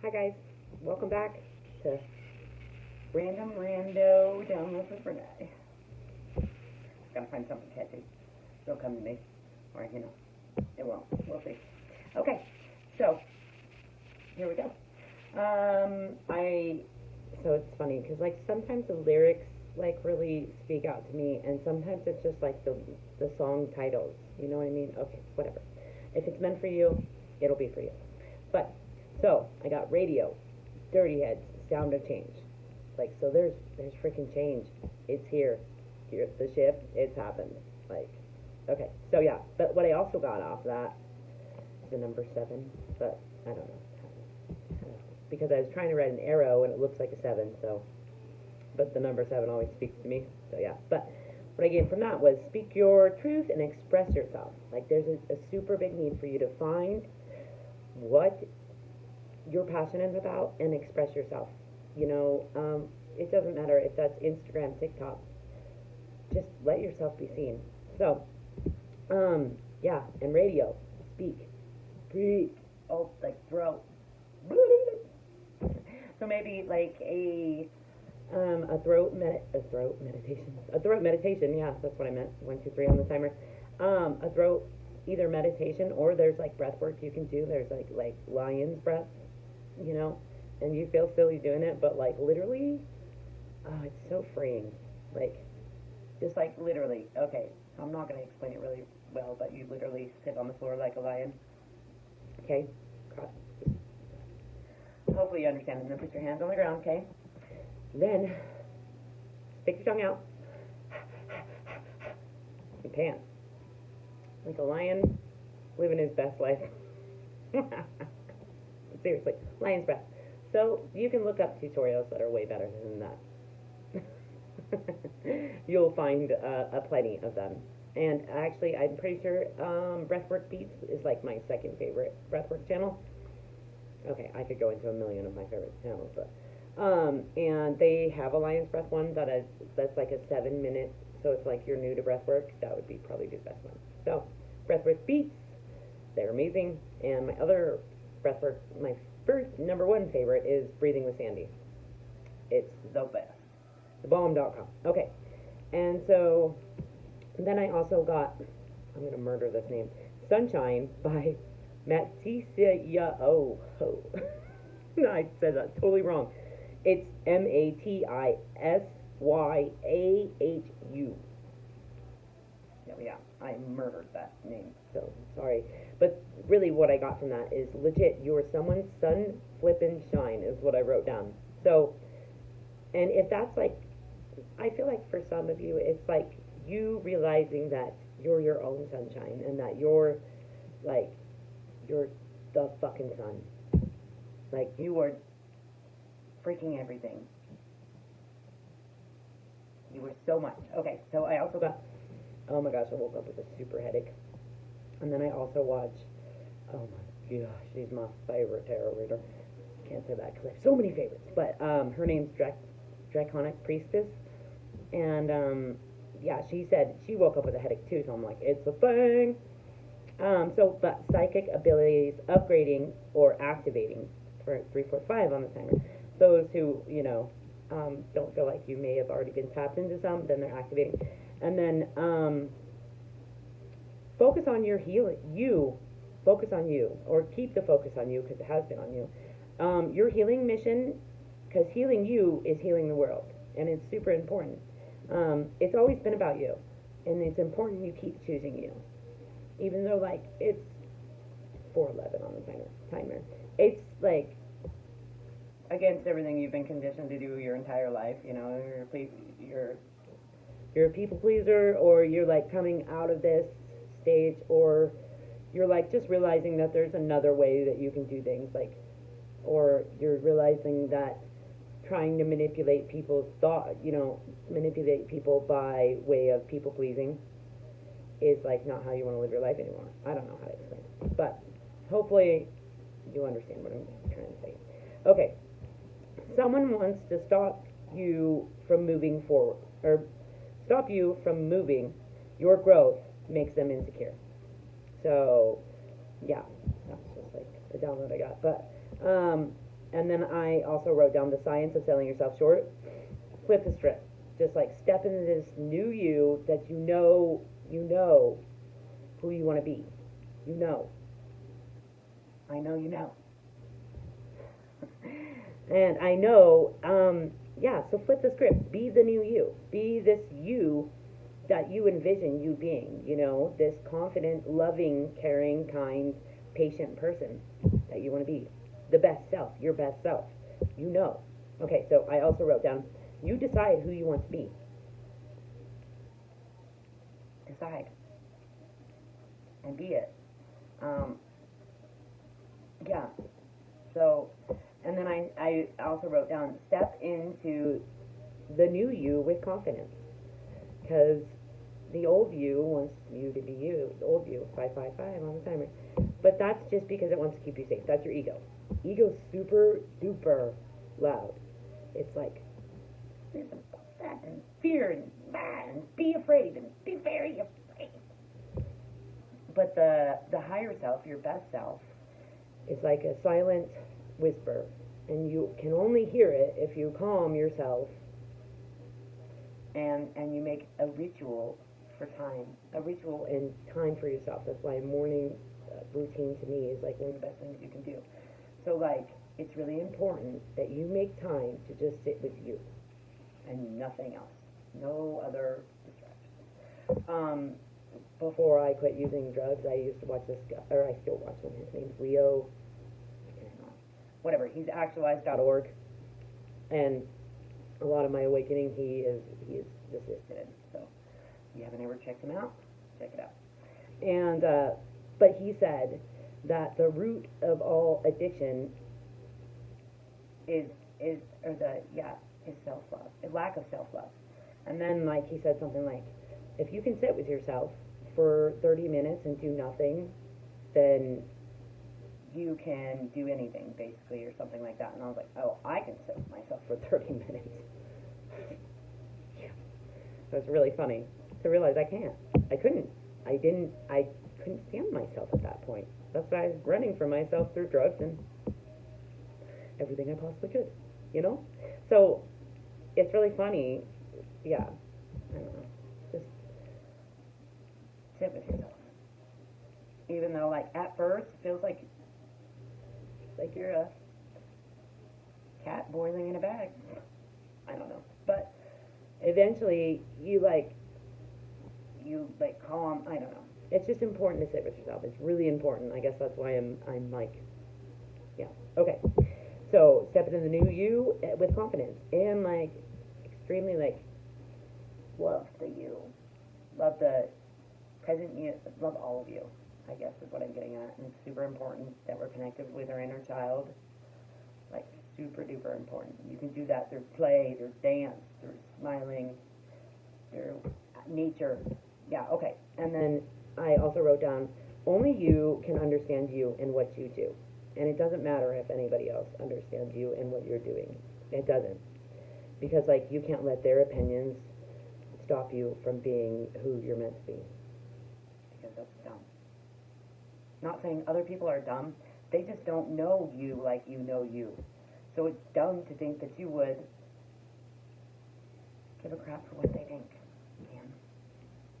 Hi guys, welcome back to Random Rando Downloads with Renee. Gotta find something catchy. It'll come to me, or it won't. We'll see. Okay, so here we go. I so it's funny because like sometimes the lyrics like really speak out to me, and sometimes it's just like the song titles. You know what I mean? Okay, whatever. If it's meant for you, it'll be for you. But so I got Radio, Dirty Heads, Sound of Change. Like so, there's freaking change. It's here. Here's the shift. It's happened. Like okay, so yeah. But what I also got off that is the number 7. But I don't know because I was trying to write an arrow and it looks like a 7. So, but the number 7 always speaks to me. So yeah. But what I gained from that was speak your truth and express yourself. Like there's a super big need for you to find what you're passionate about and express yourself. It doesn't matter if that's Instagram, TikTok. Just let yourself be seen. So, yeah, and radio, speak, breathe. Oh, like throat. So maybe like a throat meditation. Yeah, that's what I meant. 1, 2, 3 on the timer. A throat either meditation or there's like breath work you can do. There's like lion's breath, you know, and you feel silly doing it, but like literally, oh, it's so freeing. Like just like literally. Okay, I'm not gonna explain it really well, but you literally sit on the floor like a lion. Okay, hopefully you understand. And then put your hands on the ground. Okay, then stick your tongue out and pant like a lion living his best life. Seriously, lion's breath. So you can look up tutorials that are way better than that. You'll find a plenty of them. And actually, I'm pretty sure Breathwork Beats is like my second favorite breathwork channel. Okay, I could go into a million of my favorite channels, but and they have a lion's breath one that's like a 7 minute. So it's like you're new to breathwork. That would be probably the best one. So Breathwork Beats, they're amazing. And my other breathwork, my first number 1 favorite is Breathing with Sandy. It's the best. Thebomb.com. Okay, and so then I also got, I'm gonna murder this name, Sunshine by Matisia. Oh, no, I said that totally wrong. It's Matisyahu. Yeah, I murdered that name, so sorry. But really, what I got from that is legit. You are someone's sun flippin' shine, is what I wrote down. So, and if that's like, I feel like for some of you, it's like you realizing that you're your own sunshine and that like, you're the fucking sun. Like, you are freaking everything. You were so much. Okay, so I also got, oh my gosh, I woke up with a super headache. And then I also watch, oh my gosh, she's my favorite tarot reader. Can't say that because I have so many favorites. But her name's Draconic Priestess. And yeah, she said she woke up with a headache too. So I'm like, it's a thing. But psychic abilities upgrading or activating for 345 on the timer. Those who, don't feel like you may have already been tapped into some, then they're activating. And then focus on your healing. Focus on you, or keep the focus on you because it has been on you. Your healing mission, because healing you is healing the world, and it's super important. It's always been about you, and it's important you keep choosing you, even though like it's 4:11 on the timer. It's like against everything you've been conditioned to do your entire life. You're a people pleaser, or you're like coming out of this stage, or you're like just realizing that there's another way that you can do things, like, or you're realizing that trying to manipulate people's thought, manipulate people by way of people pleasing is like not how you want to live your life anymore. I don't know how to explain it, but hopefully you understand what I'm trying to say. Okay, someone wants to stop you from moving forward, or stop you from moving. Your growth makes them insecure. So yeah, that's just like the download I got. But And then I also wrote down the science of selling yourself short. Flip the script. Just like step into this new you that you know who you want to be. You know. I know you know. And I know, yeah, so flip the script. Be the new you. Be this you that you envision you being, this confident, loving, caring, kind, patient person that you want to be. The best self, your best self. You know. Okay, so I also wrote down, you decide who you want to be. Decide. And be it. Yeah. So, and then I also wrote down, step into the new you with confidence. Because the old you wants you to be you. The old you, 555 on the timer. But that's just because it wants to keep you safe. That's your ego. Ego's super duper loud. It's like, this and that and fear and that and be afraid and be very afraid. But the higher self, your best self, is like a silent whisper. And you can only hear it if you calm yourself and you make a ritual for time, a ritual and time for yourself. That's why morning routine to me is like one of the best things you can do. So like, it's really important that you make time to just sit with you and nothing else. No other distractions. Before I quit using drugs, I used to watch this guy, or I still watch him. His name's Leo, whatever. He's actualize.org, and a lot of my awakening he is assisted in. So if you haven't ever checked him out, check it out. And but he said that the root of all addiction is self-love, a lack of self-love. And then like he said something like, if you can sit with yourself for 30 minutes and do nothing, then you can do anything, basically, or something like that. And I was like, oh, I can sit with myself for 30 minutes. Yeah. It was really funny to realize I can't. I couldn't stand myself at that point. That's why I was running from myself through drugs and everything I possibly could, So, it's really funny. Yeah. I don't know. Just sit with yourself. Even though, like, at first, it feels like you're a cat boiling in a bag. I don't know. But eventually, you calm, I don't know. It's just important to sit with yourself. It's really important. I guess that's why I'm like, yeah. Okay. So, step into the new you with confidence. And, like, extremely, like, love the you. Love the present you. Love all of you, I guess is what I'm getting at. And it's super important that we're connected with our inner child. Like, super duper important. You can do that through play, through dance, through smiling, through nature. Yeah, okay. And then I also wrote down, only you can understand you and what you do. And it doesn't matter if anybody else understands you and what you're doing. It doesn't. Because, like, you can't let their opinions stop you from being who you're meant to be. Because that's dumb. Not saying other people are dumb. They just don't know you like you know you. So it's dumb to think that you would give a crap for what they think. Man.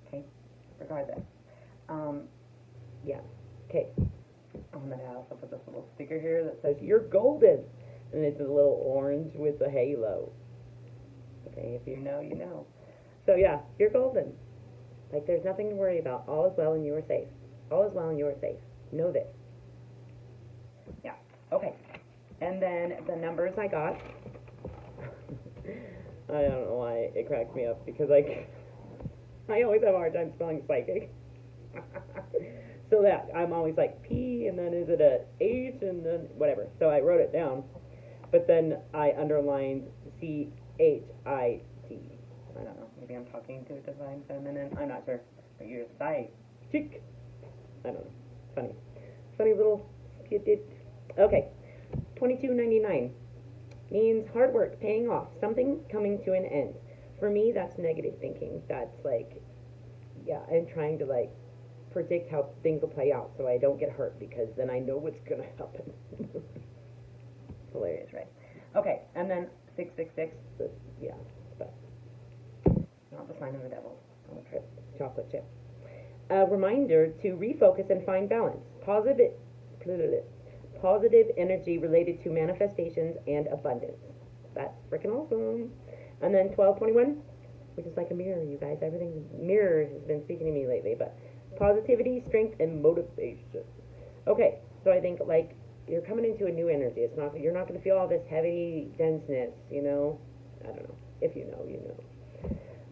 Okay? Regardless. Yeah. Okay. On the house, I'll put this little sticker here that says, "You're golden." And it's a little orange with a halo. Okay, if you know, you know. So yeah, you're golden. Like, there's nothing to worry about. All is well and you are safe. All is well and you are safe. Know this. Yeah. Okay. And then the numbers I got. I don't know why it cracks me up, because I always have a hard time spelling psychic. So that I'm always like P, and then is it a H, and then whatever. So I wrote it down, but then I underlined CHIT. I don't know. Maybe I'm talking to a divine feminine. I'm not sure. But you're psychic. I don't know. Funny little skit. Okay. 22.99 means hard work paying off, something coming to an end. For me, that's negative thinking. That's like, yeah, I'm trying to like predict how things will play out so I don't get hurt, because then I know what's gonna happen. It's hilarious, And then 666, yeah, but not the sign of the devil. I'll try chocolate chip. A reminder to refocus and find balance. Positive energy related to manifestations and abundance. That's freaking awesome. And then 1221, which is like a mirror, you guys. Everything mirror has been speaking to me lately, but positivity, strength, and motivation. Okay, so I think like you're coming into a new energy. You're not going to feel all this heavy denseness, you know. I don't know. If you know, you know.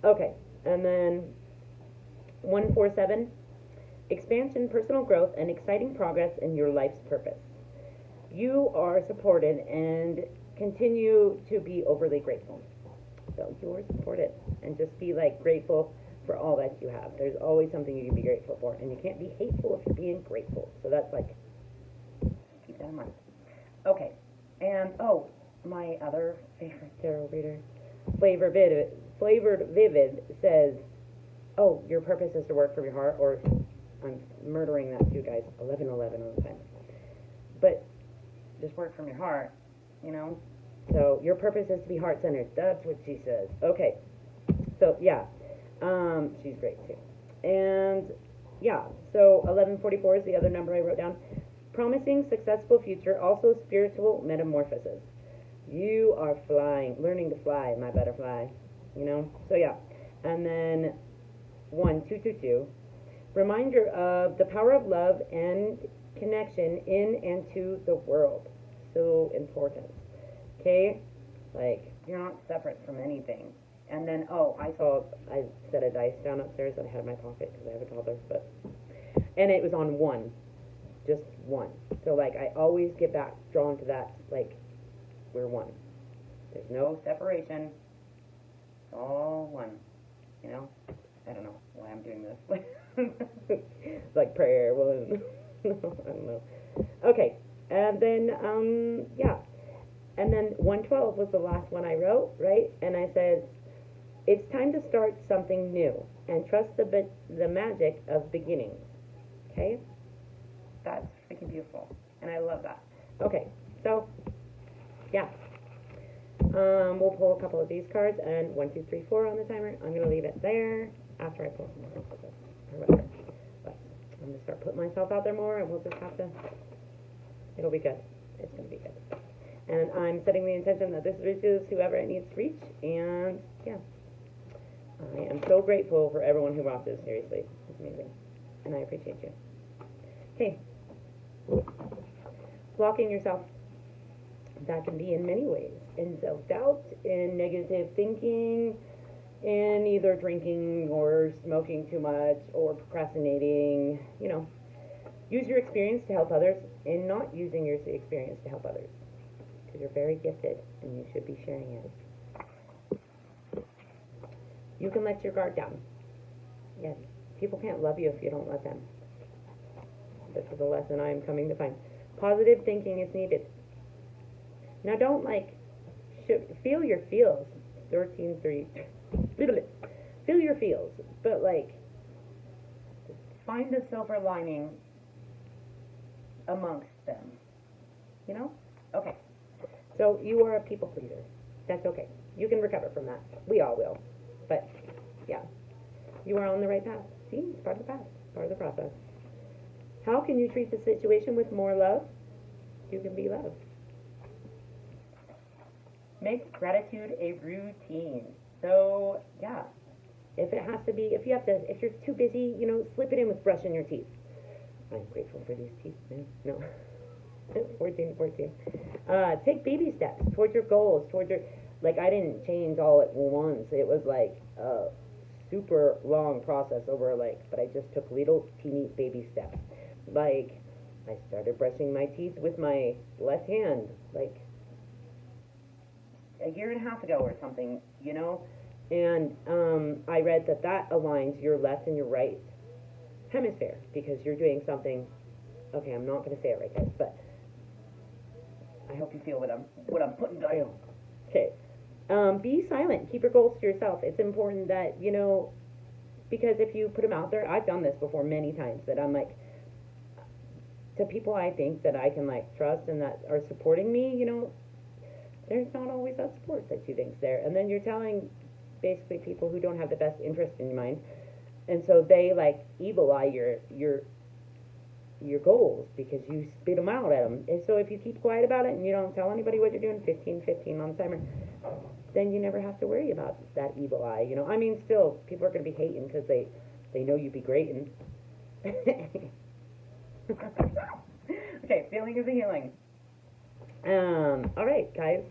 Okay, and then 147, expansion, personal growth, and exciting progress in your life's purpose. You are supported and continue to be overly grateful. So you are supported, and just be like grateful for all that you have. There's always something you can be grateful for, and you can't be hateful if you're being grateful. So that's like, keep that in mind. Okay, and oh, my other favorite tarot reader, Flavored Vivid says, oh, your purpose is to work from your heart, or I'm murdering that too, guys. 1111 all the time. But just work from your heart, you know. So your purpose is to be heart-centered. That's what she says. Okay. So yeah, she's great too. And yeah, so 1144 is the other number I wrote down. Promising successful future, also spiritual metamorphosis. You are flying, learning to fly, my butterfly. You know. So yeah, and then 1222. Reminder of the power of love and connection in and to the world. So important. Okay? Like, you're not separate from anything. And then, oh, I set a dice down upstairs that I had in my pocket because I have a toddler, and it was on one. Just one. So, like, I always get back drawn to that, like, we're one. There's no separation. It's all one. You know? I don't know why I'm doing this. It's like prayer. Well, I don't know. Okay. And then, yeah. And then 112 was the last one I wrote, right? And I said, it's time to start something new and trust the magic of beginnings. Okay? That's freaking beautiful. And I love that. Okay. So, yeah. We'll pull a couple of these cards, and 1, 2, 3, 4 on the timer. I'm going to leave it there after I pull some more or whatever. But I'm going to start putting myself out there more, and we'll just have to, it'll be good. It's going to be good. And I'm setting the intention that this reaches whoever it needs to reach, and yeah. I am so grateful for everyone who watches, seriously. It's amazing. And I appreciate you. Okay. Blocking yourself. That can be in many ways. In self-doubt, in negative thinking, in either drinking or smoking too much or procrastinating. You know, use your experience to help others and not using your experience to help others. Because you're very gifted and you should be sharing it. You can let your guard down. Yes, people can't love you if you don't let them. This is a lesson I'm coming to find. Positive thinking is needed. Now don't feel your feels. 13:3. Feel your feels, but like find the silver lining amongst them. You know? Okay. So you are a people pleaser. That's okay. You can recover from that. We all will. But yeah, you are on the right path. See, it's part of the path, part of the process. How can you treat the situation with more love? You can be loved. Make gratitude a routine. So yeah, if you're too busy, slip it in with brushing your teeth. I'm grateful for these teeth. No. 14. Take baby steps towards your goals, I didn't change all at once. It was like a super long process but I just took little teeny baby steps. Like, I started brushing my teeth with my left hand, like a year and a half ago or something, and I read that aligns your left and your right hemisphere because you're doing something. Okay, I'm not going to say it right, guys, but I hope you feel what I'm putting down. Okay. Be silent. Keep your goals to yourself. It's important that, because if you put them out there, I've done this before many times, that I'm like, to people I think that I can trust and that are supporting me, there's not always that support that you think's there. And then you're telling basically people who don't have the best interest in your mind, and so they like evil eye your goals because you spit them out at them. And so if you keep quiet about it and you don't tell anybody what you're doing, 15 on the timer, then you never have to worry about that evil eye. You know, I mean, still people are going to be hating because they know you be greating. Okay, feeling is a healing. All right, guys,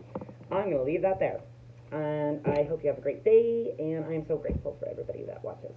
I'm going to leave that there. And I hope you have a great day, and I'm so grateful for everybody that watches.